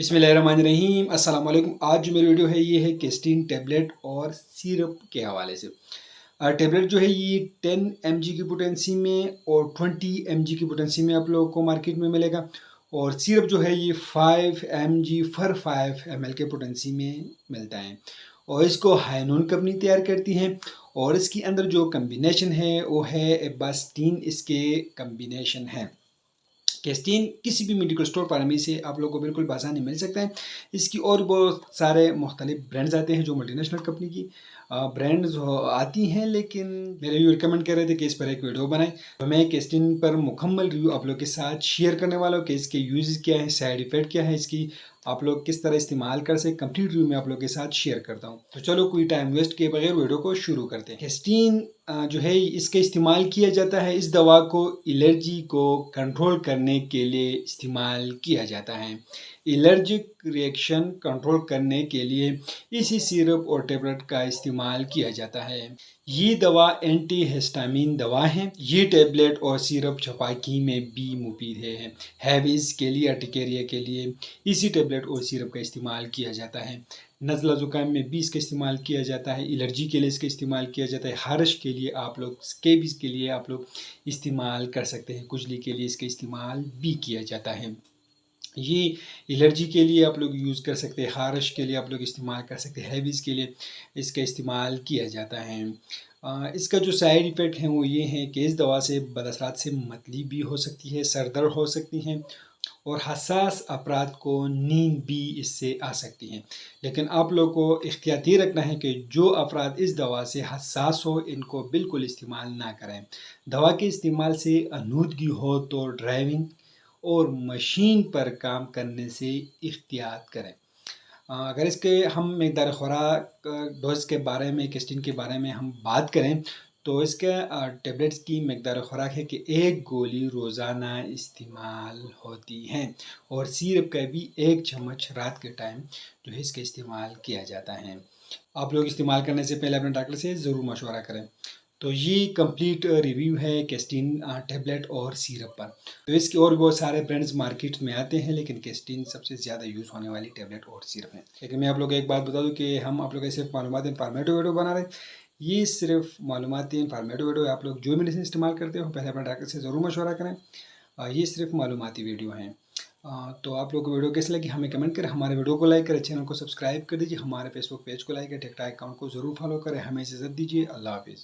बिस्मिल्लाहिर्रहमानिर्रहीम अस्सलाम वालेकुम। आज जो मेरी वीडियो है ये है केस्टीन टेबलेट और सिरप के हवाले से। टेबलेट जो है ये 10 mg की पोटेंसी में और 20 mg की पोटेंसी में आप लोगों को मार्केट में मिलेगा। और सिरप जो है ये 5 mg फर 5 ml के पोटेंसी में मिलता है और इसको हाइनोन कंपनी तैयार करती है। और इसके अंदर जो कम्बिनेशन है वो है एबास्टीन, इसके कम्बिनेशन है। केस्टीन किसी भी मेडिकल स्टोर फार्मेसी से आप लोगों को बिल्कुल आसानी मिल सकता है। इसकी और बहुत सारे मुख्तलिफ ब्रांड्स आते हैं जो मल्टीनेशनल कंपनी की ब्रांड्स आती हैं, लेकिन मेरे व्यू रिकमेंड कर रहे थे कि इस पर एक वीडियो बनाए। तो मैं केस्टीन पर मुकम्मल रिव्यू आप लोग के साथ शेयर करने वाला हूँ कि इसके यूज़ क्या है, साइड इफ़ेक्ट क्या है, इसकी आप लोग किस तरह इस्तेमाल कर सकते, कंप्लीट रिव्यू मैं आप लोग के साथ शेयर करता हूँ। तो चलो कोई टाइम वेस्ट किए बगैर वीडियो को शुरू करते हैं। केस्टीन जो है इसका इस्तेमाल किया जाता है, इस दवा को एलर्जी को कंट्रोल करने के लिए इस्तेमाल किया जाता है। एलर्जिक रिएक्शन कंट्रोल करने के लिए इसी सिरप और टेबलेट का इस्तेमाल किया जाता है। ये दवा एंटी हिस्टामिन दवा है। ये टेबलेट और सिरप छपाकी में भी मुफीद है। हैविस के लिए, अर्टिकेरिया के लिए इसी टेबलेट और सिरप का इस्तेमाल किया जाता है। नज़ला ज़ुकाम में भी इसका इस्तेमाल किया जाता है। एलर्जी के लिए इसका इस्तेमाल किया जाता है। हार्श के लिए आप लोग, स्केबीज के लिए आप लोग इस्तेमाल कर सकते हैं। खुजली के लिए इसका इस्तेमाल भी किया जाता है। ये एलर्जी के लिए आप लोग यूज़ कर सकते हैं, हार्श के लिए आप लोग इस्तेमाल कर सकते हैं, हैवीज के लिए इसका इस्तेमाल किया जाता है। इसका जो साइड इफ़ेक्ट हैं वो ये हैं कि इस दवा से बदअसरात से मतली भी हो सकती है, सर दर्द हो सकती हैं और हसास अफराद को नींद भी इससे आ सकती है। लेकिन आप लोग को एहतियाती रखना है कि जो अफराद इस दवा से हसास हो इनको बिल्कुल इस्तेमाल ना करें। दवा के इस्तेमाल से आलूदगी हो तो ड्राइविंग और मशीन पर काम करने से एहतियात करें। अगर इसके हम मकदार खुराक डोज के बारे में, केस्टीन के बारे में हम बात करें तो इसके टेबलेट्स की मकदार खुराक है कि 1 गोली रोज़ाना इस्तेमाल होती है और सिरप का भी 1 चम्मच रात के टाइम जो है इसका इस्तेमाल किया जाता है। आप लोग इस्तेमाल करने से पहले अपने डॉक्टर से ज़रूर मशवरा करें। तो ये कंप्लीट रिव्यू है केस्टीन टेबलेट और सिरप पर। तो इसके और भी बहुत सारे ब्रांड्स मार्केट में आते हैं, लेकिन केस्टीन सबसे ज़्यादा यूज़ होने वाली टेबलेट और सिरप है। लेकिन मैं आप लोग को एक बात बता दूं कि हम आप लोग ऐसे मालूमात इन्फॉर्मेटिव वीडियो बना रहे हैं। ये सिर्फ मालूमाती इन्फॉर्मेटिव वीडियो है। आप लोग जो मेडिसिन इस्तेमाल करते हो पहले अपने डॉक्टर से ज़रूर मशवरा करें। ये सिर्फ मालूमाती वीडियो हैं। तो आप लोग को वीडियो कैसी लगी हमें कमेंट करें, हमारे वीडियो को लाइक करें, चैनल को सब्सक्राइब कर दीजिए, हमारे फेसबुक पेज को लाइक करें, टिकटॉक अकाउंट को ज़रूर फॉलो करें। हमें इजाज़त दीजिए। अल्लाह हाफिज़।